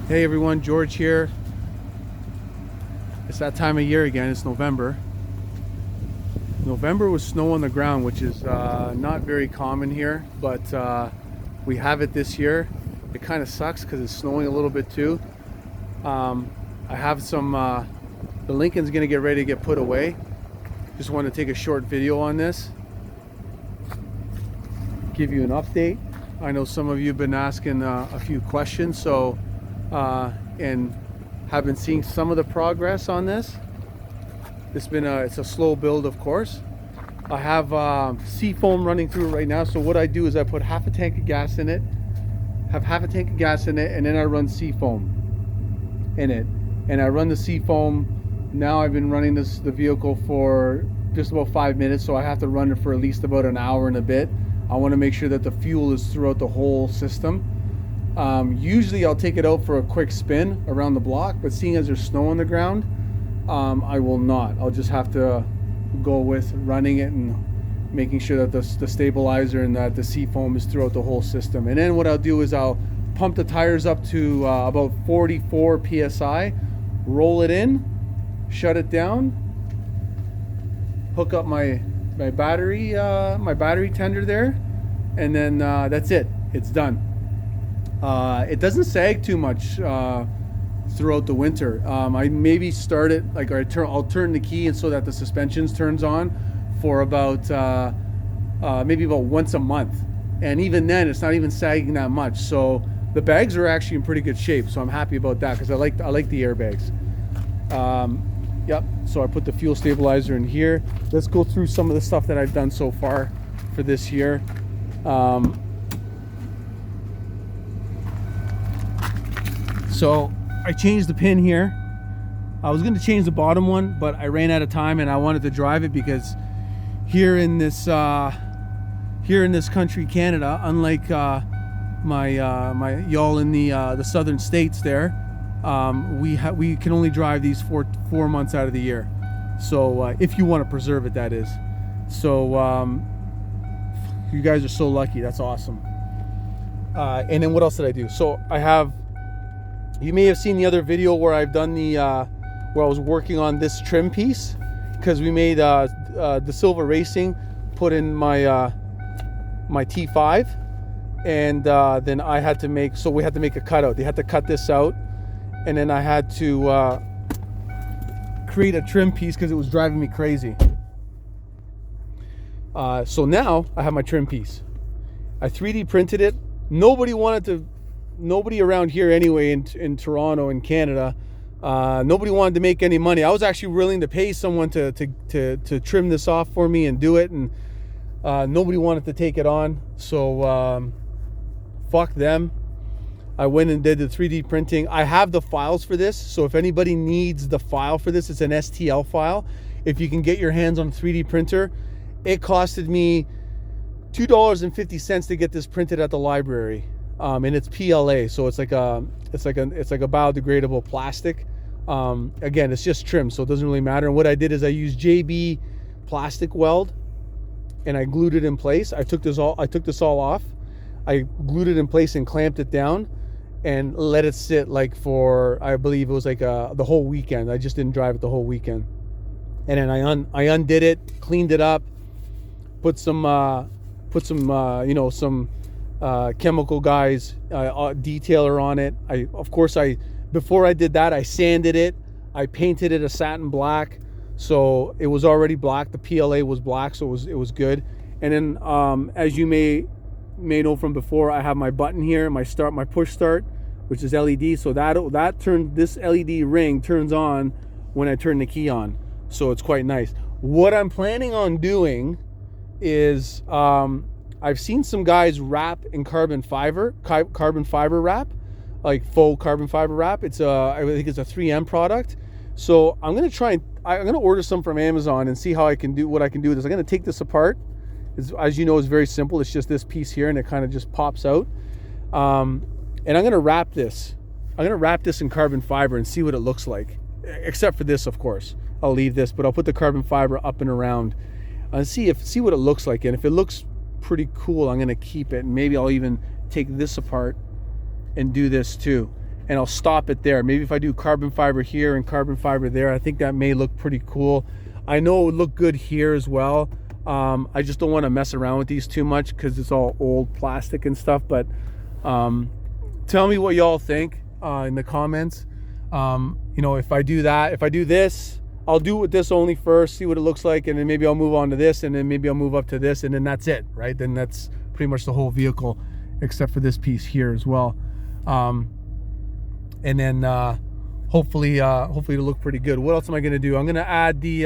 Hey everyone, George here. It's that time of year again. It's November. November with snow on the ground, which is not very common here, but we have it this year. It kind of sucks because it's snowing a little bit too. I have some, the Lincoln's gonna get ready to get put away. Just want to take a short video on this. Give you an update. I know some of you have been asking a few questions, so and have been seeing some of the progress on this. It's a slow build, of course. I have sea foam running through it right now, so what I do is I put half a tank of gas in it, and then I run sea foam in it, and I run the sea foam. Now I've been running the vehicle for just about 5 minutes, so I have to run it for at least about an hour and a bit. I want to make sure that the fuel is throughout the whole system. Usually I'll take it out for a quick spin around the block, but seeing as there's snow on the ground, I will not. I'll just have to go with running it and making sure that the stabilizer and that the sea foam is throughout the whole system. And then what I'll do is I'll pump the tires up to about 44 psi, roll it in, shut it down, hook up my battery tender there, and then that's it. It's done. It doesn't sag too much throughout the winter. I maybe start it like I'll turn the key and so that the suspensions turns on for about maybe about once a month, and even then it's not even sagging that much. So the bags are actually in pretty good shape, so I'm happy about that because I like the airbags. Yep. So I put the fuel stabilizer in here. Let's go through some of the stuff that I've done so far for this year. So I changed the pin here. I was going to change the bottom one, but I ran out of time and I wanted to drive it because here in this country, Canada, unlike my y'all in the southern states there, we can only drive these four months out of the year. So if you want to preserve it, that is. So you guys are so lucky. That's awesome. And then what else did I do? So you may have seen the other video where I've done where I was working on this trim piece, because we made the Silver Racing put in my my T5, and then I had to make, so we had to make a cutout. They had to cut this out, and then I had to create a trim piece because it was driving me crazy. So now I have my trim piece. I 3D printed it. Nobody around here anyway in Toronto in Canada, nobody wanted to make any money. I was actually willing to pay someone to trim this off for me and do it, and nobody wanted to take it on. So fuck them. I went and did the 3D printing. I have the files for this, so if anybody needs the file for this, it's an STL file. If you can get your hands on a 3D printer, it costed me $2.50 to get this printed at the library. And it's PLA, so it's like a biodegradable plastic. Again, it's just trim, so it doesn't really matter. And what I did is I used JB plastic weld, and I glued it in place. I took this all off. I glued it in place and clamped it down, and let it sit like for, I believe it was like the whole weekend. I just didn't drive it the whole weekend. And then I undid it, cleaned it up, put some chemical guys detailer on it. Before I did that, I sanded it, I painted it a satin black, so it was already black. The PLA was black, so it was good. And then as you may know from before, I have my button here, my push start, which is LED. So this LED ring turns on when I turn the key on, so it's quite nice. What I'm planning on doing is I've seen some guys wrap in carbon fiber wrap, like faux carbon fiber wrap. I think it's a 3M product. So I'm gonna order some from Amazon and see how I can do what I can do with this. I'm gonna take this apart. As you know, it's very simple. It's just this piece here, and it kind of just pops out. And I'm gonna wrap this. I'm gonna wrap this in carbon fiber and see what it looks like. Except for this, of course. I'll leave this, but I'll put the carbon fiber up and around and see what it looks like. And if it looks pretty cool, I'm gonna keep it. And maybe I'll even take this apart and do this too. and I'll stop it there. Maybe if I do carbon fiber here and carbon fiber there, I think that may look pretty cool. I know it would look good here as well. I just don't want to mess around with these too much because it's all old plastic and stuff. But tell me what y'all think in the comments. You know, if I do that, if I do this, I'll do it with this only first, see what it looks like, and then maybe I'll move on to this, and then maybe I'll move up to this, and then that's it, right? Then that's pretty much the whole vehicle, except for this piece here as well. And then hopefully it'll look pretty good. What else am I gonna do? I'm gonna add the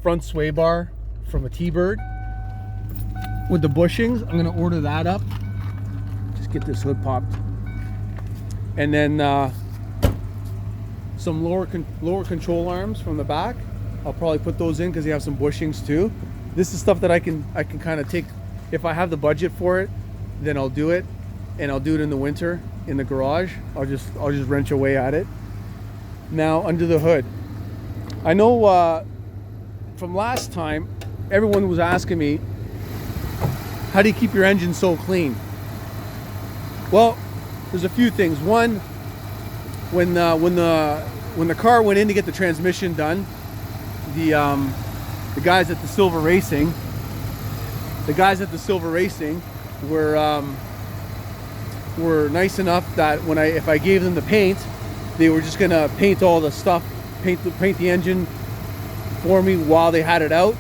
front sway bar from a T-Bird with the bushings. I'm gonna order that up. Just get this hood popped, and then some lower control arms from the back. I'll probably put those in because they have some bushings too. This is stuff that I can kind of take if I have the budget for it. Then I'll do it, and I'll do it in the winter in the garage. I'll just wrench away at it. Now under the hood, I know from last time everyone was asking me, how do you keep your engine so clean? Well, there's a few things. One, when the car went in to get the transmission done, the guys at the Silver Racing, were nice enough that if I gave them the paint, they were just gonna paint all the stuff, paint the engine for me while they had it out,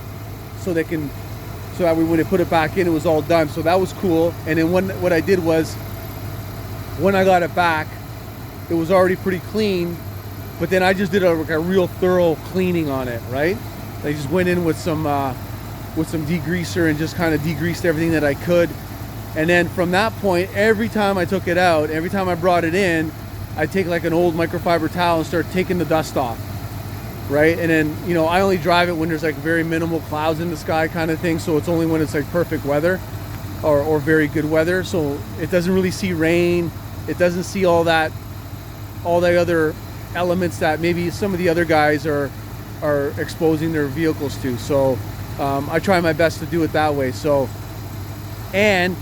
so that when they put it back in, it was all done. So that was cool. And then what I did was, when I got it back, it was already pretty clean, but then I just did a real thorough cleaning on it, right? I just went in with some degreaser and just kind of degreased everything that I could. And then from that point, every time I took it out, every time I brought it in, I'd take like an old microfiber towel and start taking the dust off, right? And then, you know, I only drive it when there's like very minimal clouds in the sky kind of thing, so it's only when it's like perfect weather or very good weather, so it doesn't really see rain, it doesn't see all the other elements that maybe some of the other guys are exposing their vehicles to. So I try my best to do it that way. So, and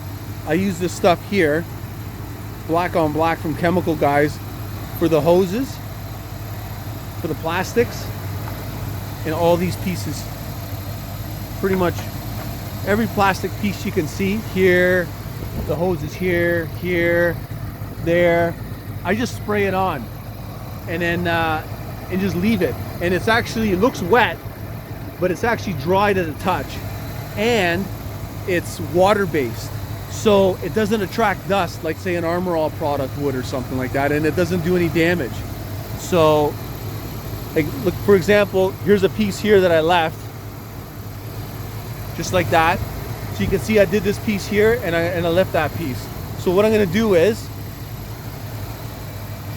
I use this stuff here, black on black from Chemical Guys, for the hoses, for the plastics, and all these pieces. Pretty much every plastic piece you can see here, the hoses here, there. I just spray it on, and then and just leave it. And it looks wet, but it's actually dry to the touch, and it's water-based, so it doesn't attract dust like say an Armor All product would or something like that, and it doesn't do any damage. So, like, look, for example, here's a piece here that I left, just like that. So you can see I did this piece here, and I left that piece. So what I'm going to do is,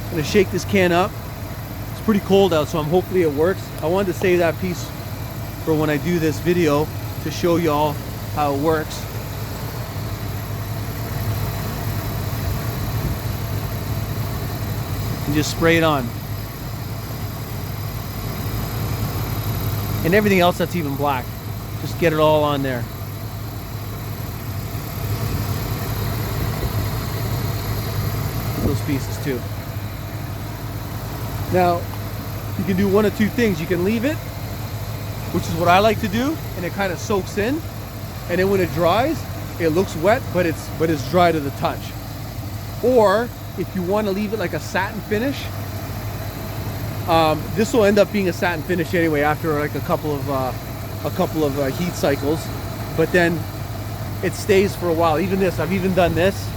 I'm going to shake this can up. It's pretty cold out, so hopefully it works. I wanted to save that piece for when I do this video to show y'all how it works. And just spray it on. And everything else that's even black, just get it all on there. Those pieces too. Now, you can do one of two things. You can leave it, which is what I like to do, and it kind of soaks in, and then when it dries, it looks wet, but it's dry to the touch. Or if you want to leave it like a satin finish, this will end up being a satin finish anyway after like a couple of heat cycles, but then it stays for a while. Even this, I've even done this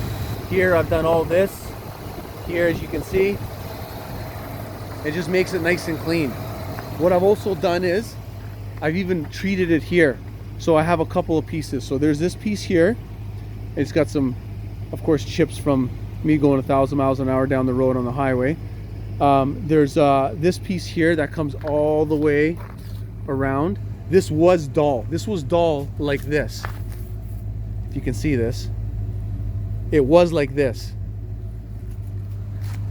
here. I've done all this here, as you can see. It just makes it nice and clean. What I've also done is I've even treated it here. So I have a couple of pieces. So there's this piece here. It's got some, of course, chips from me going 1,000 miles an hour down the road on the highway. There's this piece here that comes all the way around. This was dull. This was dull like this. If you can see this, it was like this.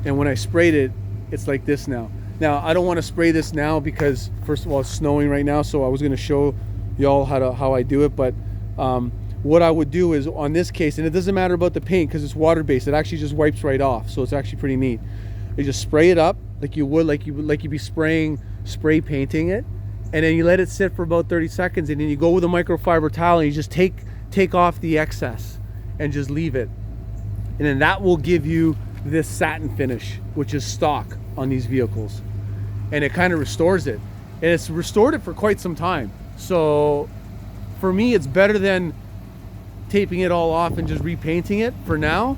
And when I sprayed it, it's like this now. Now, I don't want to spray this now because, first of all, it's snowing right now, so I was going to show y'all how I do it, but what I would do is on this case, and it doesn't matter about the paint because it's water based, it actually just wipes right off, so it's actually pretty neat. You just spray it up like you would like you'd be spray painting it, and then you let it sit for about 30 seconds, and then you go with a microfiber towel and you just take off the excess and just leave it, and then that will give you this satin finish, which is stock on these vehicles, and it kind of restores it, and it's restored it for quite some time. So for me, it's better than taping it all off and just repainting it for now,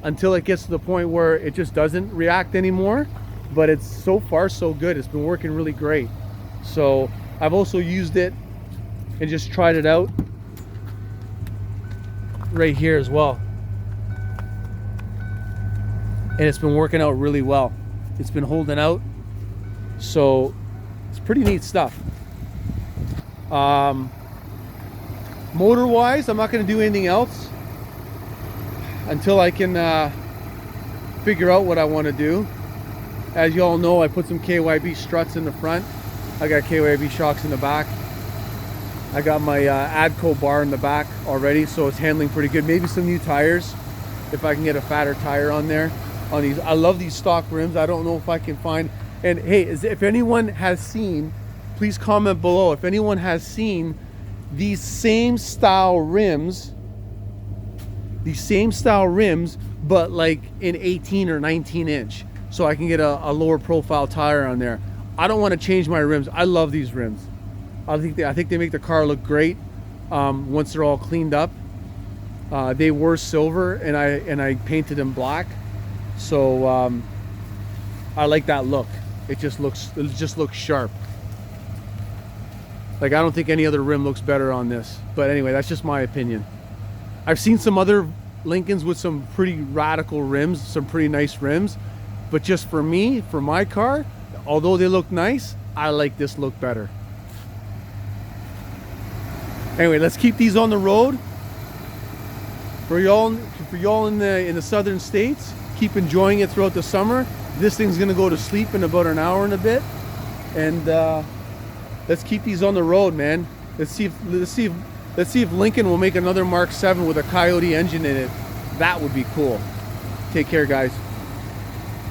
until it gets to the point where it just doesn't react anymore. But it's so far so good. It's been working really great. So I've also used it and just tried it out right here as well, and it's been working out really well. It's been holding out, so it's pretty neat stuff. Motor wise, I'm not going to do anything else until I can figure out what I want to do. As you all know, I put some KYB struts in the front. I got KYB shocks in the back. I got my Adco bar in the back already, so it's handling pretty good. Maybe some new tires, if I can get a fatter tire on there. On these, I love these stock rims. I don't know if I can find. And hey, if anyone has seen, please comment below. If anyone has seen these same style rims, but like in 18 or 19 inch, so I can get a lower profile tire on there. I don't want to change my rims. I love these rims. I think they make the car look great once they're all cleaned up. They were silver, and I painted them black, so I like that look. It just looks sharp. Like, I don't think any other rim looks better on this. But anyway, that's just my opinion. I've seen some other Lincolns with some pretty radical rims, some pretty nice rims. But just for me, for my car, although they look nice, I like this look better. Anyway, let's keep these on the road. For y'all in the southern states, keep enjoying it throughout the summer. This thing's gonna go to sleep in about an hour and a bit. And let's keep these on the road, man. Let's see if Lincoln will make another Mark VII with a Coyote engine in it. That would be cool. Take care, guys.